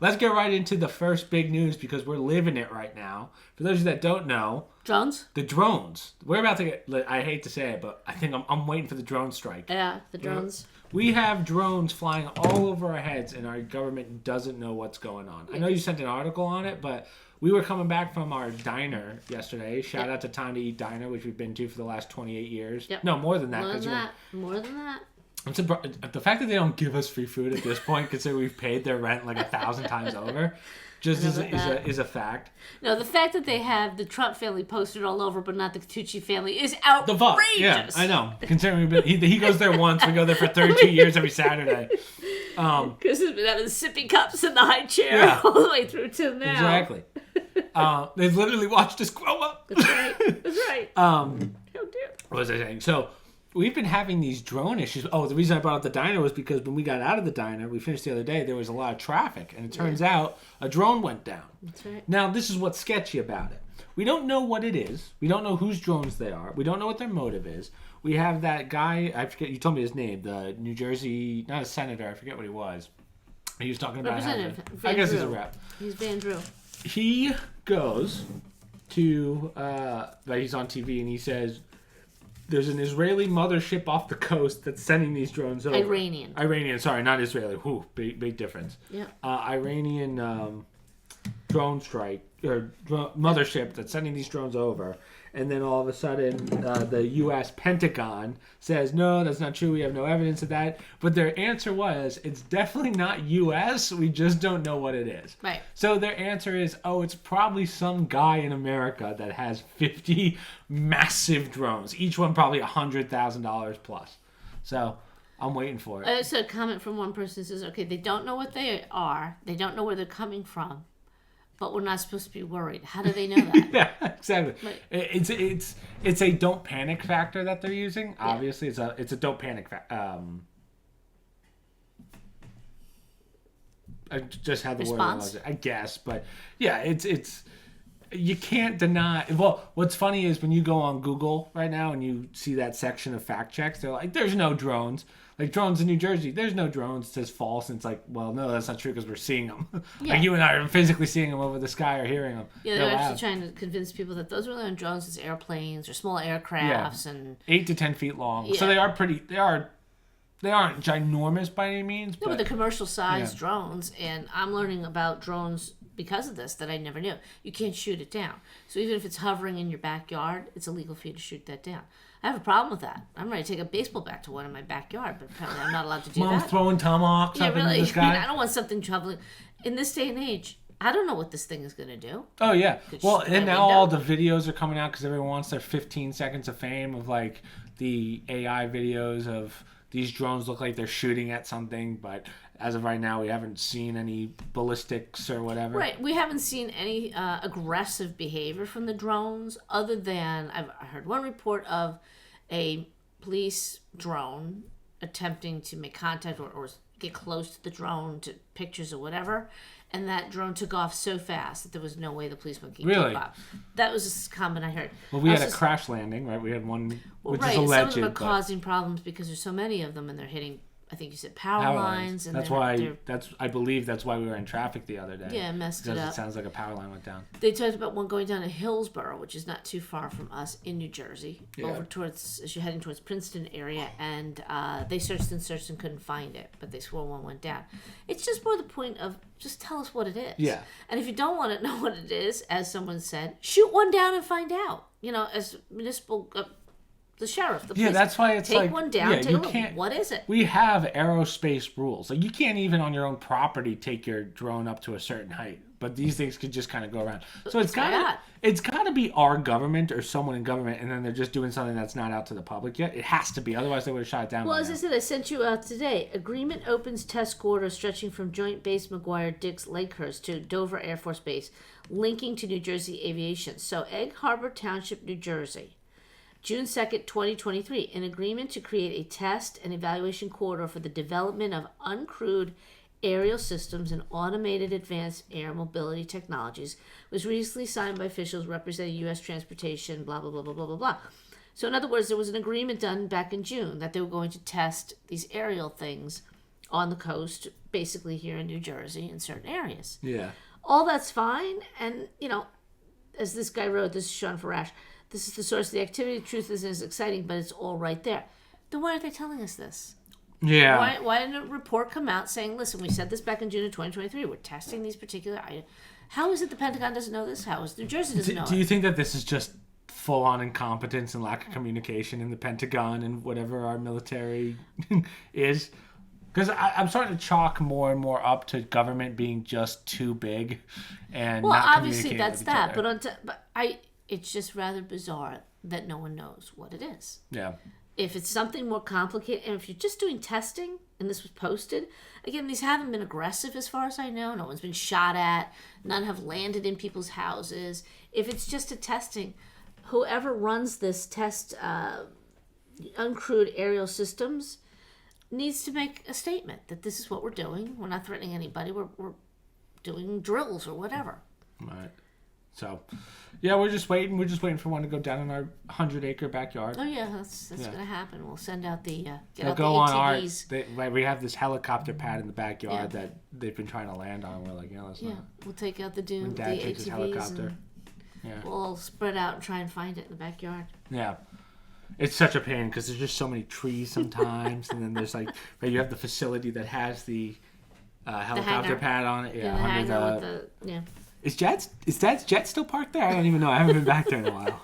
Let's get right into the first big news because we're living it right now. For those of you that don't know, drones. The drones. We're about to get. I hate to say it, but I think I'm waiting for the drone strike. Yeah, the drones. We have drones flying all over our heads, and our government doesn't know what's going on. I know you sent an article on it, but we were coming back from our diner yesterday. Shout out to Time to Eat Diner, which we've been to for the last 28 years. Yep. No, more than that. More than that. I'm surprised. The fact that they don't give us free food at this point, considering we've paid their rent like 1,000 times over, just is a fact. No, the fact that they have the Trump family posted all over, but not the Tucci family, is outrageous. Yeah, I know. Considering he goes there once, we go there for 32 years every Saturday. Because he's been having sippy cups in the high chair all the way through to now. Exactly. They've literally watched us grow up. That's right. That's right. How dare. What was I saying? So, we've been having these drone issues. Oh, the reason I brought up the diner was because when we got out of the diner, we finished the other day, there was a lot of traffic. And it turns out a drone went down. That's right. Now, this is what's sketchy about it. We don't know what it is. We don't know whose drones they are. We don't know what their motive is. We have that guy, I forget, you told me his name, the New Jersey, not a senator, I forget what he was. He was talking about Representative. I guess he's a rep. He's Van Drew. He goes to, he's on TV and he says, there's an Israeli mothership off the coast that's sending these drones over. Iranian, sorry, not Israeli. Whew, big difference. Yeah. Iranian drone strike, or mothership that's sending these drones over. And then all of a sudden, the U.S. Pentagon says, no, that's not true. We have no evidence of that. But their answer was, it's definitely not U.S. We just don't know what it is. Right. So their answer is, it's probably some guy in America that has 50 massive drones. Each one probably $100,000 plus. So I'm waiting for it. I saw a comment from one person that says, okay, they don't know what they are. They don't know where they're coming from. But we're not supposed to be worried. How do they know that? Yeah, exactly. It's a don't panic factor that they're using. Yeah. Obviously, it's a don't panic factor. I just had the response? word, I guess, but yeah, it's you can't deny. Well, what's funny is when you go on Google right now and you see that section of fact checks, they're like, "There's no drones." Like drones in New Jersey, there's no drones. It says false, and it's like, well, no, that's not true because we're seeing them. Yeah. Like you and I are physically seeing them over the sky or hearing them. Yeah, they're actually trying to convince people that those really aren't drones, it's airplanes or small aircrafts, and 8 to 10 feet long. Yeah. So they are pretty. They aren't ginormous by any means. No, but they're commercial sized drones, and I'm learning about drones because of this that I never knew. You can't shoot it down. So even if it's hovering in your backyard, it's illegal for you to shoot that down. I have a problem with that. I'm ready to take a baseball bat to one in my backyard, but apparently I'm not allowed to do that. Mom throwing tomahawks up into the sky. I don't want something troubling. In this day and age, I don't know what this thing is going to do. Oh, yeah. Well, and now all the videos are coming out because everyone wants their 15 seconds of fame of, like, the AI videos of these drones look like they're shooting at something, but as of right now, we haven't seen any ballistics or whatever. Right. We haven't seen any aggressive behavior from the drones other than I heard one report of a police drone attempting to make contact or get close to the drone to pictures or whatever, and that drone took off so fast that there was no way the policeman could keep up. That was a comment I heard. Well, we had a crash landing, right? We had one, which is alleged. Some of them are causing problems because there's so many of them, and they're hitting, I think you said power lines. And that's why. I believe that's why we were in traffic the other day. Yeah, messed it up. Because it sounds like a power line went down. They talked about one going down to Hillsborough, which is not too far from us in New Jersey, over towards as you're heading towards Princeton area, and they searched and couldn't find it, but they swore one went down. It's just more the point of just tell us what it is. Yeah. And if you don't want to know what it is, as someone said, shoot one down and find out. You know, as municipal. The sheriff, the police. Yeah, that's why it's take one down. Take a look. What is it? We have aerospace rules. Like you can't even on your own property take your drone up to a certain height. But these things could just kind of go around. So it's gotta be our government or someone in government, and then they're just doing something that's not out to the public yet. It has to be, otherwise they would have shot it down. Well, as I said, I sent you out today. Agreement opens test corridor stretching from Joint Base McGuire-Dix Lakehurst to Dover Air Force Base, linking to New Jersey aviation. So Egg Harbor Township, New Jersey. June 2nd, 2023, an agreement to create a test and evaluation corridor for the development of uncrewed aerial systems and automated advanced air mobility technologies was recently signed by officials representing U.S. transportation, blah, blah, blah, blah, blah, blah, blah. So in other words, there was an agreement done back in June that they were going to test these aerial things on the coast, basically here in New Jersey in certain areas. Yeah. All that's fine, and as this guy wrote, this is Sean Farash, this is the source of the activity. Truth isn't as exciting, but it's all right there. Then why are they telling us this? Yeah. Why didn't a report come out saying, listen, we said this back in June of 2023, we're testing these particular items. How is it the Pentagon doesn't know this? How is New Jersey doesn't know it? Do you think that this is just full-on incompetence and lack of communication in the Pentagon and whatever our military is? Because I'm starting to chalk more and more up to government being just too big and well, not obviously communicating that's with each that, other. but it's just rather bizarre that no one knows what it is. Yeah. If it's something more complicated, and if you're just doing testing, and this was posted, again, these haven't been aggressive as far as I know. No one's been shot at. None have landed in people's houses. If it's just a testing, whoever runs this test, uncrewed aerial systems, needs to make a statement that this is what we're doing. We're not threatening anybody. We're doing drills or whatever. Right. So, yeah, we're just waiting. We're just waiting for one to go down in our 100-acre backyard. Oh yeah, that's gonna happen. We'll send out the They'll out go the on ATVs. we have this helicopter pad in the backyard that they've been trying to land on. We're like, let's not. We'll take out the When the Dad takes his ATVs helicopter. and we'll all spread out and try and find it in the backyard. Yeah. It's such a pain because there's just so many trees sometimes, and then there's you have the facility that has the helicopter pad on it. Yeah, the under hangar with the Is Dad's jet still parked there? I don't even know. I haven't been back there in a while.